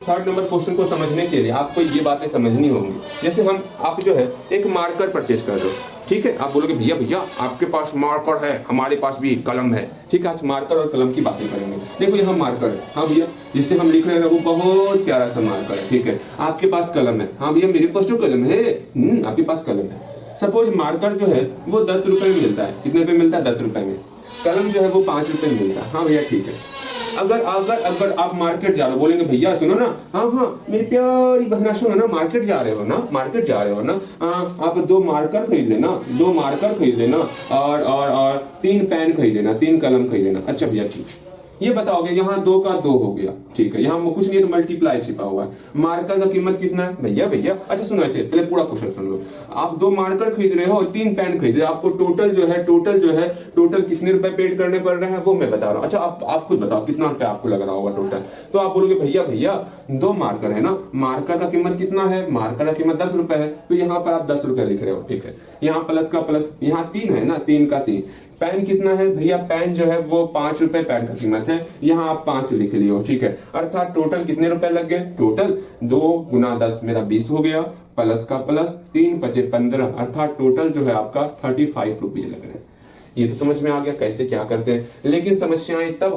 Third number question को समझने के लिए आपको ये बातें समझनी होंगी। जैसे आप जो है एक मार्कर परचेज कर रहे हो, ठीक है, आप बोलोगे भैया भैया आपके पास मार्कर है, हमारे पास भी कलम है, ठीक है। आज मार्कर और कलम की बातें करेंगे। देखो यहाँ मार्कर है, हाँ भैया, जिससे हम लिख रहे हैं वो बहुत प्यारा सा मार्कर है, ठीक है। आपके पास कलम है, हाँ भैया मेरे पास तो कलम है, आपके पास कलम है। सपोज मार्कर जो है वो 10 रुपए में मिलता है। कितने पे मिलता है? 10 रुपए में। कलम जो है वो 5 रुपए में मिलता है, हाँ भैया ठीक है। अगर अगर अगर आप मार्केट जा रहे हो, बोलेंगे भैया सुनो ना, हाँ मेरी प्यारी बहना सुनो ना, मार्केट जा रहे हो ना, मार्केट जा रहे हो ना, आप 2 मार्कर खरीद लेना, 2 मार्कर खरीद लेना और 3 पेन खरीद लेना, 3 कलम खरीद लेना। अच्छा भैया ठीक, ये बताओगे यहाँ 2 का 2 हो गया, ठीक है, यहाँ कुछ नहीं है तो मल्टीप्लाई छिपा हुआ है। मार्कर का कीमत कितना है भैया? भैया अच्छा सुनो, ऐसे पहले पूरा क्वेश्चन सुन लो। आप 2 मार्कर खरीद रहे हो और 3 पेन खरीद रहे हो, आपको टोटल कितने रुपए पेड करने पड़ रहे हैं वो मैं बता रहा हूँ। अच्छा आप खुद बताओ कितना रुपया आपको लग रहा होगा टोटल। तो आप बोलोगे भैया भैया 2 मार्कर है ना, मार्कर का कीमत कितना है? मार्कर का कीमत 10 रुपए है, तो यहाँ पर आप 10 रुपए लिख रहे हो, ठीक है। यहाँ प्लस का प्लस, यहाँ 3 है ना, 3 का 3। पेन कितना है भैया? पेन जो है वो 5 रुपए पेन का कीमत है, यहाँ आप 5 लिख लियो, ठीक है। अर्थात टोटल कितने रुपए लग गए? टोटल 2 गुना 10 मेरा 20 हो गया, प्लस का प्लस 3 पचे 15, अर्थात टोटल जो है आपका 35 रुपीज लग रहे हैं। ये तो समझ में आ गया कैसे क्या करते हैं। लेकिन समस्याएं तब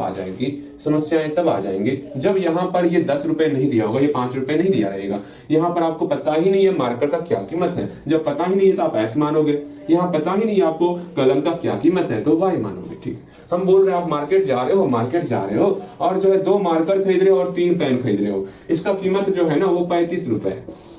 आ जाएंगी जब यहाँ पर ये 10 रुपए नहीं दिया होगा, ये 5 रुपए नहीं दिया रहेगा। यहाँ पर आपको पता ही नहीं है मार्कर का क्या कीमत है। जब पता ही नहीं है तो आप एक्स मानोगे, यहाँ पता ही नहीं है आपको कलम का क्या कीमत है तो वाई मानोगे, ठीक है। हम बोल रहे हैं आप मार्केट जा रहे हो और जो है 2 मार्कर खरीद रहे हो और 3 पेन खरीद रहे हो, इसका कीमत जो है ना वो 35 रुपए है।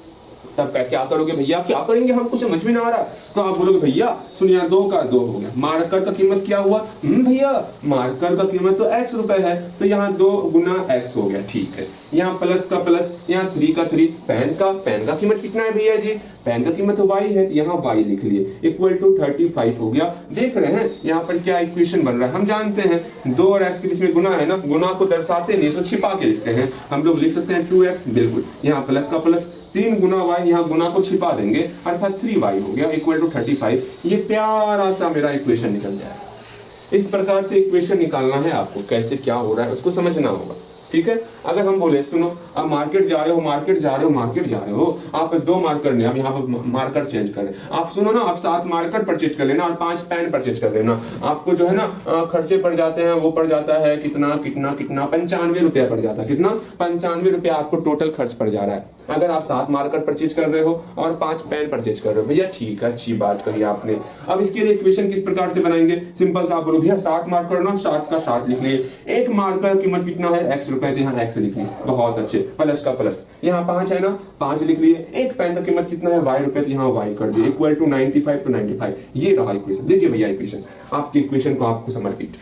तब क्या करोगे भैया? क्या करेंगे हमको समझ में ना आ रहा। तो आप बोलोगे भैया सुनिए 2 का 2 हो गया। मार्कर का कीमत क्या हुआ? भैया मार्कर का कीमत तो x रुपए है, तो यहाँ 2 गुना x हो गया, ठीक है। यहाँ प्लस का प्लस, यहाँ 3 का 3। पेन का कीमत कितना है भैया जी? पेन का कीमत तो y है, तो यहाँ y लिख लिए, इक्वल टू 35 हो गया। देख रहे हैं यहाँ पर क्या इक्वेशन बन रहा है। हम जानते हैं 2 और x के बीच में गुना है ना, गुना को दर्शाते नहीं, इसको छिपा के लिखते हैं। हम लोग लिख सकते हैं 2x, बिल्कुल। यहाँ प्लस का प्लस 3 गुना y, यहाँ गुना को छिपा देंगे, अर्थात 3y हो गया, इक्वल टू 35। ये प्यारा सा मेरा इक्वेशन निकल जाएगा। इस प्रकार से इक्वेशन निकालना है आपको, कैसे क्या हो रहा है उसको समझना होगा, ठीक है। अगर हम बोले सुनो अब मार्केट जा रहे हो, आप 2 मार्कर नहीं, अब यहाँ पर मार्कर चेंज कर रहे हैं। आप सुनो ना, आप 7 मार्कर परचेज कर लेना और 5 पेन परचेज कर लेना। आपको जो है ना खर्चे पड़ जाते हैं, वो पड़ जाता है कितना 95 रुपया पड़ जाता है। कितना? 95 रुपया आपको टोटल खर्च पड़ जा रहा है, अगर आप 7 मार्कर परचेज कर रहे हो और 5 पेन परचेज कर रहे हो। भैया ठीक है, अच्छी बात कही आपने। अब इसके लिए इक्वेशन किस प्रकार से बनाएंगे? सिंपल सा, आप बोलो भैया 7 मार्कर ना, 7 का 7 लिख लिए। 1 मार्कर कीमत कितना है? x रुपए, तो यहाँ x लिख लिए, बहुत अच्छे। प्लस का प्लस, यहाँ 5 है ना, 5 लिख लिए। 1 पेन का कीमत कितना है? y रुपए, तो यहाँ y कर दिए, इक्वल टू 95। ये रहा इक्वेशन। देखिए भैया इक्वेशन, आपकी इक्वेशन को आपको समर्पित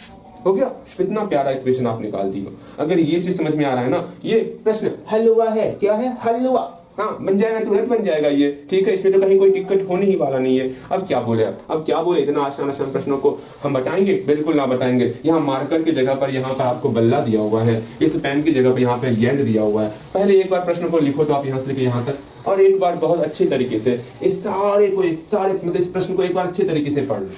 हो गया। इतना प्यारा इक्वेशन आप निकाल दी हो। अगर ये चीज समझ में आ रहा है ना, ये प्रश्न हलवा है, क्या है? हलवा, हाँ बन जाएगा, तुरंत बन जाएगा ये, ठीक है। इसमें तो कहीं कोई टिकट होने ही वाला नहीं है। अब क्या बोले इतना आसान प्रश्नों को हम बताएंगे? बिल्कुल ना बताएंगे। यहाँ मार्कर की जगह पर यहाँ पर आपको बल्ला दिया हुआ है, इस पेन की जगह पर यहाँ पे गेंद दिया हुआ है। पहले एक बार प्रश्न को लिखो, तो आप यहाँ से लेके यहाँ तक, और एक बार बहुत अच्छे तरीके से इस मतलब इस प्रश्न को एक बार अच्छे तरीके से पढ़ लो।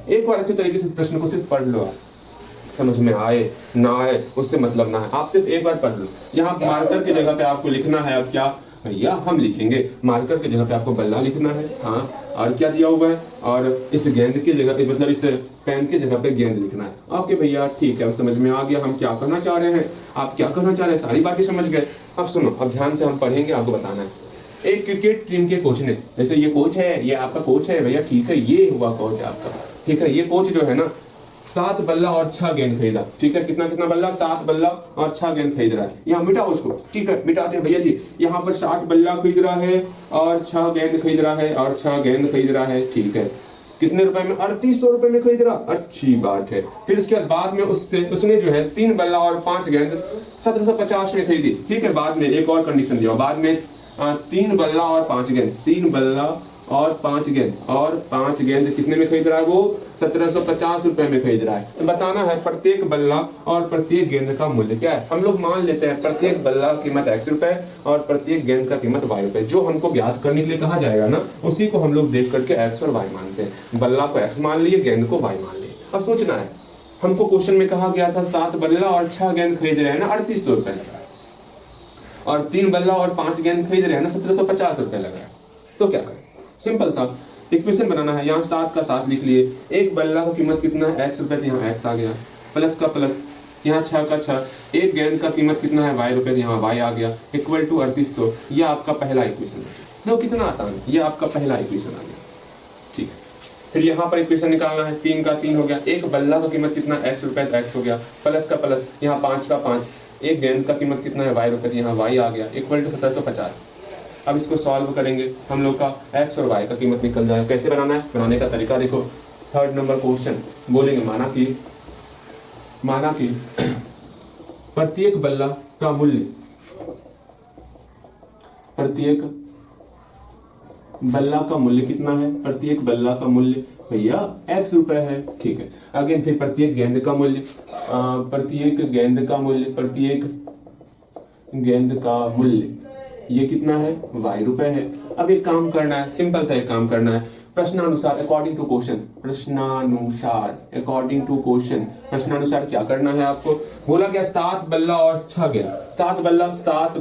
एक बार अच्छे तरीके से इस प्रश्न को सिर्फ पढ़ लो, आप समझ में आए ना आए उससे मतलब ना है, आप सिर्फ एक बार पढ़ लो। यहाँ मार्कर की जगह पे आपको लिखना है, अब क्या भैया हम लिखेंगे, मार्कर की जगह पे आपको बल्ला लिखना है, हाँ, और क्या दिया हुआ है, और इस गेंद की जगह पे मतलब इस पेन की जगह पे गेंद लिखना है। ओके भैया ठीक है, अब समझ में आ गया हम क्या करना चाह रहे हैं, आप क्या करना चाह रहे हैं, सारी बातें समझ गए। अब सुनो, अब ध्यान से हम पढ़ेंगे, आपको बताना है। एक क्रिकेट टीम के कोच ने, जैसे ये कोच है, ये आपका कोच है भैया, ठीक है, ये हुआ कोच आपका, ठीक है। ये कोच जो है ना 7 बल्ला और 6 गेंद खरीदा, ठीक है। कितना बल्ला? 7 बल्ला और 6 गेंद खरीद रहा है। यहाँ मिटाओ उसको, ठीक है, मिटाते हैं भैया जी। यहाँ पर 7 बल्ला खरीद रहा है और 6 गेंद खरीद रहा है, और 6 गेंद खरीद रहा है, ठीक है। कितने रुपए में? 3800 रुपए में खरीद रहा, अच्छी बात है। फिर उसके बाद में उसने जो है 3 बल्ला और 5 गेंद 1750 में खरीदी, ठीक है। बाद में एक और कंडीशन दिया, बाद में 3 बल्ला और 5 गेंद, 3 बल्ला और 5 गेंद, और 5 गेंद कितने में खरीद रहा है? वो 1750 रुपए में खरीद रहा है। तो बताना है प्रत्येक बल्ला और प्रत्येक गेंद का मूल्य क्या है। हम लोग मान लेते हैं प्रत्येक बल्ला की कीमत x रुपए और प्रत्येक गेंद का कीमत y रुपए। जो हमको ज्ञात करने के लिए कहा जाएगा ना, उसी को हम लोग देख करके x और y मानते हैं। बल्ला को x मान लिए, गेंद को y मान लिए। अब सोचना है, हमको क्वेश्चन में कहा गया था 7 बल्ला और 6 गेंद खरीद रहे हैं ना, 3800 रुपए। और 3 बल्ला और 5 गेंद खरीद रहे हैं ना, 1750 रुपये लग रहा है। तो क्या करें, सिंपल सा इक्वेशन बनाना है। यहाँ 7 का 7 लिख लिए, एक बल्ला का कीमत कितना है, x रुपये, तो यहाँ x आ गया, प्लस का प्लस, यहाँ 6 का 6, एक गेंद का कीमत कितना है, y रुपये, तो यहाँ y आ गया, इक्वल टू 3800। ये आपका पहला इक्वेशन है। देखो कितना आसान है, ये आपका पहला इक्वेशन आ गया। ठीक है, फिर यहाँ पर इक्वेशन निकालना है, 3 का 3 हो गया, एक बल्ला का कीमत कितना, x रुपये, तो x हो गया, प्लस का प्लस, यहाँ 5 का 5, एक गेंद का कीमत कितना है, y रुपये, तो यहाँ y आ गया, इक्वल टू 1750। अब इसको सॉल्व करेंगे, हम लोग का x और y का कीमत निकल जाएगा। कैसे बनाना है, बनाने का तरीका देखो। 3rd नंबर क्वेश्चन बोलेंगे, माना कि प्रत्येक बल्ला का मूल्य, प्रत्येक बल्ला का मूल्य कितना है, प्रत्येक बल्ला का मूल्य भैया x रुपए है। ठीक है, अगेन फिर प्रत्येक गेंद का मूल्य, प्रत्येक गेंद का मूल्य, प्रत्येक गेंद का मूल्य ये कितना है, y रुपए है। अब एक काम करना है, सिंपल सा एक काम करना है, प्रश्नानुसार अकॉर्डिंग टू क्वेश्चन, प्रश्नानुसार अकॉर्डिंग टू क्वेश्चन, प्रश्नानुसार क्या करना है आपको, बोला गया 7 बल्ला और 6 गेंद, 7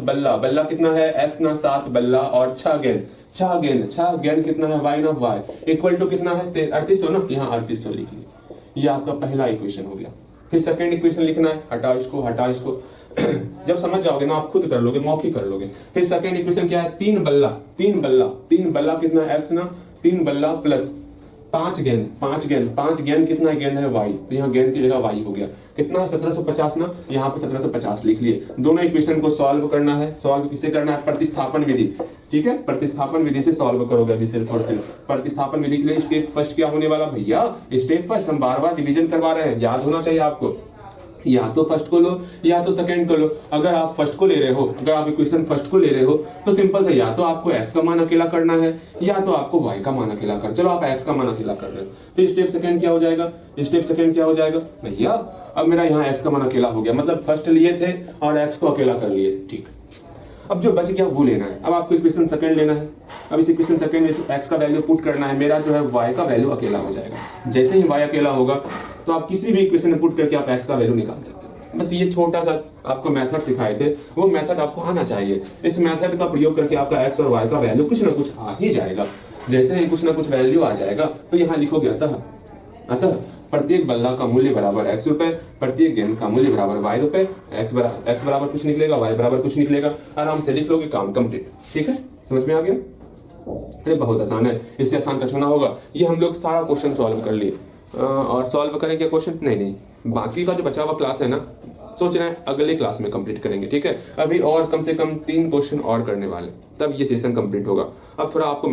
बल्ला, बल्ला कितना है x ना, 7 बल्ला और 6 गेंद, 6 गेंद कितना है, y ना, y इक्वल टू कितना है, 3800 ना, यहाँ 3800 लिख लिया। ये आपका पहला इक्वेशन हो गया। फिर सेकंड इक्वेशन लिखना है, हटाओ इसको जब समझ जाओगे ना आप खुद कर लोगे, मौखिक कर लोगे। फिर सेकंड इक्वेशन क्या है, 3 बल्ला कितना है, x ना, 3 बल्ला प्लस 5 गेंद कितना है, गेंद है y, तो यहाँ गेंद की जगह y हो गया, कितना है 1750 ना, यहाँ पे 1750 लिख लिए। दोनों इक्वेशन को सॉल्व करना है। सॉल्व किसे करना है, प्रतिस्थापन विधि। ठीक है, प्रतिस्थापन विधि से सॉल्व करोगे अभी सिर्फ और सिर्फ। प्रतिस्थापन विधि के लिए स्टेप फर्स्ट क्या होने वाला भैया, स्टेप फर्स्ट, हम बार बार डिवीजन करवा रहे हैं, याद होना चाहिए आपको। या तो फर्स्ट को लो या तो सेकंड को लो। अगर आप फर्स्ट को ले रहे हो, अगर आप इक्वेशन फर्स्ट को ले रहे हो तो सिंपल से या तो आपको x का मान अकेला करना है या तो आपको y का मान अकेला कर। चलो आप x का मान अकेला कर रहे हो, फिर स्टेप सेकंड क्या हो जाएगा, भैया अब मेरा यहाँ x का मान अकेला हो गया, मतलब फर्स्ट लिए थे और x को अकेला कर लिए थे। ठीक, अब जो बच गया वो लेना है। अब आपको इक्वेशन सेकंड लेना है। अब इस इक्वेशन सेकंड में x का वैल्यू पुट करना है, मेरा जो है y का वैल्यू अकेला हो जाएगा। जैसे ही y अकेला होगा तो आप किसी भी इक्वेशन में पुट करके आप x का वैल्यू निकाल सकते हो। बस ये छोटा सा आपको मेथड सिखाए थे, वो मेथड आपको आना चाहिए। इस मेथड का प्रयोग करके आपका x और y का वैल्यू कुछ ना कुछ आ ही जाएगा। जैसे ही कुछ ना कुछ वैल्यू आ जाएगा तो यहाँ लिखोगे अतः प्रत्येक बल्ला का मूल्य बराबर x रुपए, प्रत्येक गेंद का मूल्य बराबर y रुपए, x बराबर कुछ निकलेगा, y बराबर कुछ निकलेगा, आराम से लिख लोगे, काम कंप्लीट। ठीक है, समझ में आ गया? ये बहुत आसान है, इससे आसान कुछ ना होगा। ये हम लोग सारा क्वेश्चन सॉल्व कर लिए और सॉल्व करेंगे क्वेश्चन नहीं, बाकी का जो बचा हुआ क्लास है ना, सोच रहे हैं अगले क्लास में कंप्लीट करेंगे। ठीक है, अभी और कम से कम 3 क्वेश्चन और करने वाले, तब ये सेशन कंप्लीट होगा। अब थोड़ा आपको